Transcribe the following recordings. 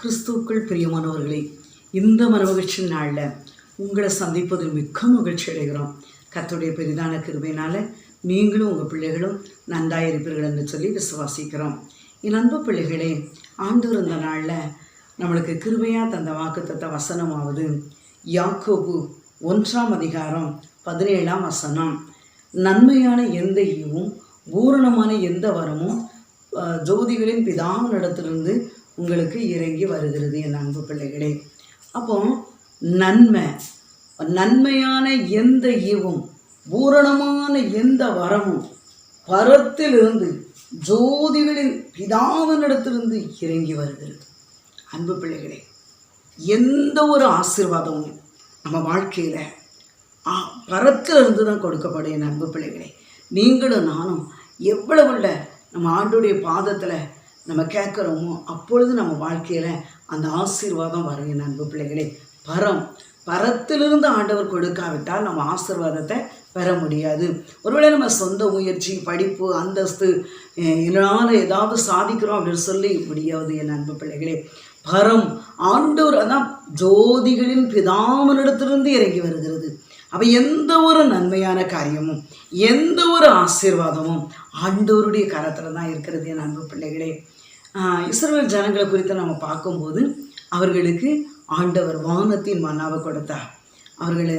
கிறிஸ்துவுக்குள் பிரியமானவர்களே, இந்த மனமகிழ்ச்சி நாளில் உங்களை சந்திப்பதில் மிக்க மகிழ்ச்சி அடைகிறோம். கர்த்தருடைய பெரிதான கிருபையினால் நீங்களும் உங்கள் பிள்ளைகளும் நன்றாக இருப்பீர்கள் என்று சொல்லி விசுவாசிக்கிறோம். என் அன்பு பிள்ளைகளே, ஆண்டவர் இந்த நாளில் நம்மளுக்கு கிருபையாக தந்த வாக்குத்தத்த வசனமாவது யாக்கோபு 1:17 நன்மையான எந்த ஈவும் பூரணமான எந்த வரமும் ஜோதிகளின் பிதாவினிடத்திலிருந்து உங்களுக்கு இறங்கி வருகிறது என் அன்பு பிள்ளைகளே. அப்போ நன்மையான எந்த ஈவும் பூரணமான எந்த வரமும் பரத்திலிருந்து ஜோதிகளின் பிதாவினிடத்திலிருந்து இறங்கி வருகிறது. அன்பு பிள்ளைகளே, எந்த ஒரு ஆசீர்வாதமும் நம்ம வாழ்க்கையில் பரத்திலிருந்து தான் கொடுக்கப்படும் என் அன்பு பிள்ளைகளே. நீங்களும் நானும் எவ்வளவுள்ள நம்ம ஆண்டுடைய பாதத்தில் நம்ம கேட்குறோமோ அப்பொழுது நம்ம வாழ்க்கையில் அந்த ஆசீர்வாதம் வரும் என் அன்பு பிள்ளைகளே. பரத்திலிருந்து ஆண்டவர் கொடுக்காவிட்டால் நம்ம ஆசீர்வாதத்தை பெற முடியாது. ஒருவேளை நம்ம சொந்த முயற்சி, படிப்பு, அந்தஸ்து, இதனால் ஏதாவது சாதிக்கிறோம் அப்படின்னு சொல்லி முடியாது என் அன்பு பிள்ளைகளே. ஆண்டவர் அதான் ஜோதிகளின் பிதாவினிடத்திலிருந்து இறங்கி வருகிறது. அப்போ எந்த ஒரு நன்மையான காரியமும் எந்த ஒரு ஆசீர்வாதமும் ஆண்டவருடைய கரத்தில் தான் இருக்கிறது என் அன்பு பிள்ளைகளே. இஸ்ரவேல் ஜனங்களை குறித்து நம்ம பார்க்கும்போது அவர்களுக்கு ஆண்டவர் வானத்தின் மன்னாவை கொடுத்தார். அவர்கள்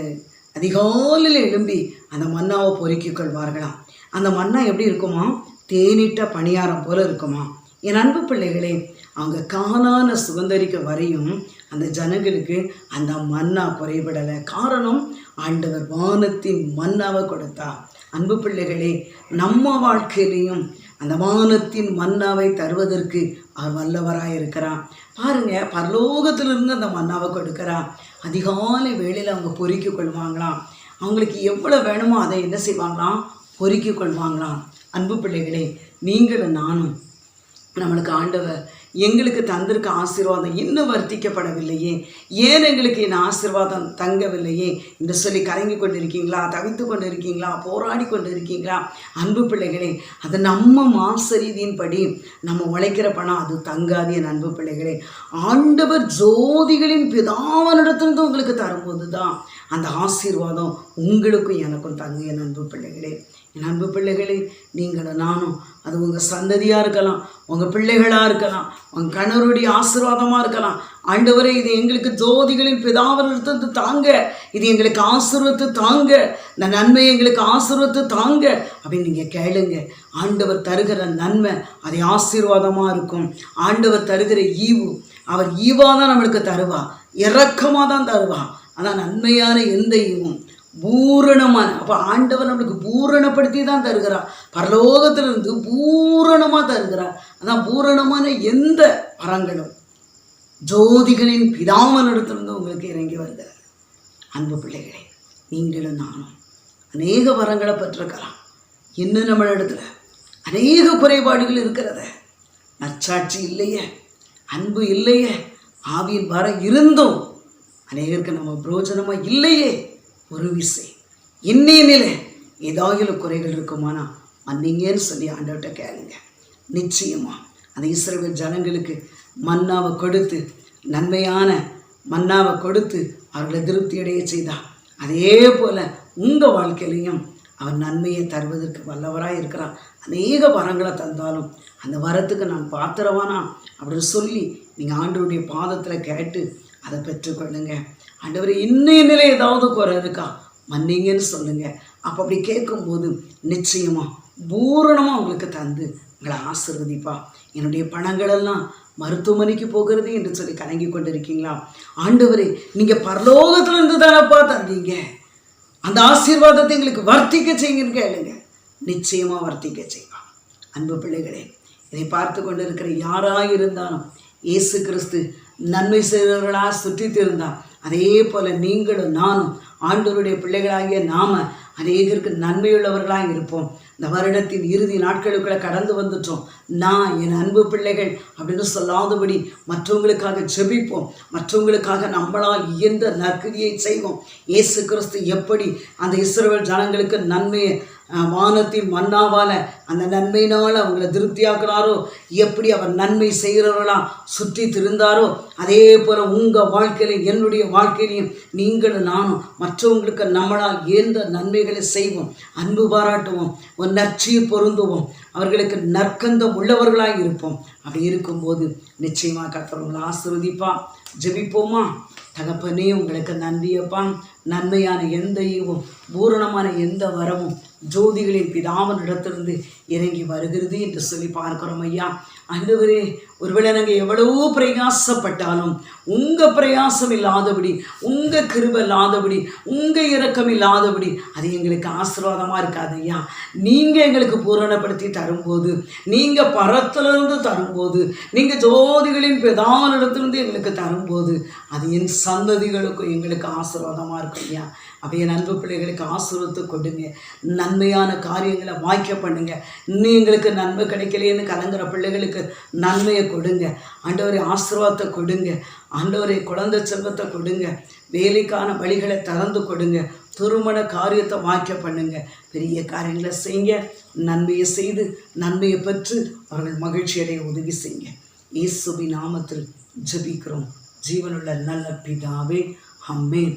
அதிகாலையில் எழும்பி அந்த மன்னாவை பொறுக்கிக் கொள்வார்களாம். அந்த மன்னா எப்படி இருக்குமா? தேனிட்ட பணியாரம் போல இருக்குமா. என் அன்பு பிள்ளைகளே, அவங்க காணான சுதந்திரிக்க வரையும் அந்த ஜனங்களுக்கு அந்த மன்னா குறைபடலை. காரணம், ஆண்டவர் வானத்தின் மன்னாவை கொடுத்தார். அன்பு பிள்ளைகளே, நம்ம வாழ்க்கையிலையும் அந்த வானத்தின் மன்னாவை தருவதற்கு அவர் வல்லவராக இருக்கிறார். பாருங்க, பரலோகத்திலிருந்து அந்த மன்னாவை கொடுக்குறார். அதிகாலை வேளையில் அவங்க பொறுக்கிக் கொள்வாங்களாம். அவங்களுக்கு எவ்வளோ வேணுமோ அதை என்ன செய்வாங்களாம்? பொறுக்கிக் கொள்வாங்களாம். அன்பு பிள்ளைகளே, நீங்களும் நானும் நம்மளுக்கு ஆண்டவர் எங்களுக்கு தந்திருக்க ஆசீர்வாதம் இன்னும் வர்த்திக்கப்படவில்லையே, ஏன் எங்களுக்கு என் ஆசீர்வாதம் தங்கவில்லையே என்று சொல்லி கலங்கி கொண்டு இருக்கீங்களா? தவித்து கொண்டு இருக்கீங்களா? போராடி கொண்டு இருக்கீங்களா? அன்பு பிள்ளைகளே, அது நம்ம மாசரீதியின்படி நம்ம உழைக்கிற பணம் அது தங்காது என் அன்பு பிள்ளைகளே. ஆண்டவர் ஜோதிகளின் பிதாவினிடத்திலிருந்து உங்களுக்கு தரும்போது தான் அந்த ஆசீர்வாதம் உங்களுக்கும் எனக்கும் தங்கு என் அன்பு பிள்ளைகளே. என் அன்பு பிள்ளைகளே, நீங்களும் நானும், அது உங்கள் சந்ததியாக இருக்கலாம், உங்கள் பிள்ளைகளாக இருக்கலாம், உங்கள் கணவருடைய ஆசீர்வாதமாக இருக்கலாம். ஆண்டவரே, இது எங்களுக்கு ஜோதிகளின் பிதாவினிடத்திலிருந்து தாங்க, இது எங்களுக்கு ஆசீர்வத்து தாங்க, இந்த நன்மை எங்களுக்கு ஆசீர்வத்து தாங்க அப்படின்னு நீங்கள் கேளுங்க. ஆண்டவர் தருகிற நன்மை அது ஆசீர்வாதமாக இருக்கும். ஆண்டவர் தருகிற ஈவு அவர் ஈவாக தான் நம்மளுக்கு தருவா, இரக்கமாக தான் தருவா. அதான் நன்மையான எந்த ஈவும் பூரணமான. அப்போ ஆண்டவர் நம்மளுக்கு பூரணப்படுத்தி தான் தருகிறார். பரலோகத்திலிருந்து பூரணமாக தருகிறார். அதான் பூரணமான எந்த வரங்களும் ஜோதிகளின் பிதாவினிடத்திலிருந்து உங்களுக்கு இறங்கி வருகிறார். அன்பு பிள்ளைகளே, நீங்களும் நானும் அநேக வரங்களை பெற்றிருக்கலாம். இன்னும் நம்மளிடத்துல அநேக குறைபாடுகள் இருக்கிறத. நற்சாட்சி இல்லையே, அன்பு இல்லையே, ஆவியின் வர இருந்தும் அநேகருக்கு நம்ம பிரயோஜனமாக இல்லையே. ஒரு விசை இன்னைய நிலை ஏதாவது குறைகள் இருக்குமானா மன்னிங்கன்னு சொல்லி ஆண்டவர்கிட்ட கேளுங்க. நிச்சயமா அந்த இஸ்ரவேல் ஜனங்களுக்கு மன்னாவை கொடுத்து, நன்மையான மன்னாவை கொடுத்து அவர்களை திருப்தி அடைய செய்தார். அதே போல் உங்கள் வாழ்க்கையிலையும் அவர் நன்மையை தருவதற்கு வல்லவராக இருக்கிறார். அநேக வரங்களை தந்தாலும் அந்த வரத்துக்கு நான் பாத்திரவானா அப்படின்னு சொல்லி நீங்கள் ஆண்டவருடைய பாதத்தில் கேட்டு அதை பெற்றுக்கொள்ளுங்க. ஆண்டவரே, இன்னைய நிலை ஏதாவது குறை இருக்கா மன்னிங்கன்னு சொல்லுங்கள். அப்போ அப்படி கேட்கும்போது நிச்சயமாக பூரணமாக உங்களுக்கு தந்து உங்களை ஆசீர்வதிப்பா. என்னுடைய பணங்களெல்லாம் மருத்துவமனைக்கு போகிறது என்று சொல்லி கலங்கி கொண்டு இருக்கீங்களா? ஆண்டவரே, நீங்கள் பரலோகத்திலிருந்து தானப்பா தந்தீங்க, அந்த ஆசீர்வாதத்தை எங்களுக்கு வர்த்திக்க செய்யுங்கன்னு கேளுங்க. நிச்சயமாக வர்த்திக்க செய்வா. அன்பு பிள்ளைகளே, இதை பார்த்து கொண்டு இருக்கிற யாராக இருந்தாலும் இயேசு கிறிஸ்து நன்மை செய்தவர்களாக சுற்றித்து இருந்தால் அதே போல் நீங்களும் நானும் ஆண்டவருடைய பிள்ளைகளாகிய நாம அநேகருக்கு நன்மையுள்ளவர்களாக இருப்போம். இந்த வருடத்தின் இறுதி நாட்களுக்குள்ளே கடந்து வந்துட்டோம். நான் என் அன்பு பிள்ளைகள் அப்படின்னு சொல்லாதபடி மற்றவங்களுக்காக ஜெபிப்போம். மற்றவங்களுக்காக நம்மளால் இயன்ற நற்கிரியை செய்வோம். இயேசு கிறிஸ்து எப்படி அந்த இஸ்ரவேல் ஜனங்களுக்கு நன்மையை வானத்தின் மன்னாவால் அந்த நன்மையினால் அவங்கள திருப்தியாக்குறாரோ, எப்படி அவர் நன்மை செய்கிறவர்களாம் சுற்றி திருந்தாரோ, அதே போல் உங்கள் வாழ்க்கையிலையும் என்னுடைய வாழ்க்கையிலையும் நீங்களும் நானும் மற்றவங்களுக்கு நம்மளால் எந்த நன்மைகளை செய்வோம், அன்பு பாராட்டுவோம், ஒரு நற்சியை பொருந்துவோம், அவர்களுக்கு நற்கந்தம் உள்ளவர்களாக இருப்போம். அப்படி இருக்கும்போது நிச்சயமாக கர்த்தர் உங்களை ஆசீர்வதிப்பா. ஜெபிப்போமா? தகப்பனே, உங்களுக்கு நன்றியப்பா. நன்மையான எந்த ஈவும் பூரணமான எந்த வரமும் ஜோதிகளின் பிதாவின் இடத்திலிருந்து இறங்கி வருகிறது என்று சொல்லி பார்க்கிறோம் ஐயா. ஆண்டவரே, ஒருவேளை நாங்கள் எவ்வளவோ பிரயாசப்பட்டாலும் உங்கள் பிரயாசம் இல்லாதபடி, உங்கள் கிருபை இல்லாதபடி, உங்கள் இரக்கம் இல்லாதபடி அது எங்களுக்கு ஆசீர்வாதமாக இருக்காது ஐயா. நீங்கள் எங்களுக்கு பூரணப்படுத்தி தரும்போது, நீங்கள் பரத்திலிருந்து தரும்போது, நீங்கள் ஜோதிகளின் பிதாவினிடத்திலிருந்து எங்களுக்கு தரும்போது அது என் சந்ததிகளுக்கும் எங்களுக்கு ஆசீர்வாதமாக இருக்கும் ஐயா. அப்படியே அன்பு பிள்ளைகளுக்கு ஆசீர்வாதத்தை கொடுங்க, நன்மையான காரியங்களை வாய்க்க பண்ணுங்க. இன்னும் எங்களுக்கு நன்மை கிடைக்கலையேன்னு கலங்குற பிள்ளைகளுக்கு நன்மையை கொடுங்க ஆண்டவரே, ஆசீர்வாதத்தை கொடுங்க ஆண்டவரே, குழந்தை செல்வத்தை கொடுங்க, வேலைக்கான வழிகளை திறந்து கொடுங்க, திருமண காரியத்தை வாய்க்க பண்ணுங்க, பெரிய காரியங்களை செய்யுங்க. நன்மையை செய்து நன்மையை பெற்று அவர்கள் மகிழ்ச்சியடைய உதவி செய்யுங்க. இயேசுவின் நாமத்தில் ஜெபிக்கிறோம் ஜீவனுள்ள நல்ல பிதாவே, ஆமென்.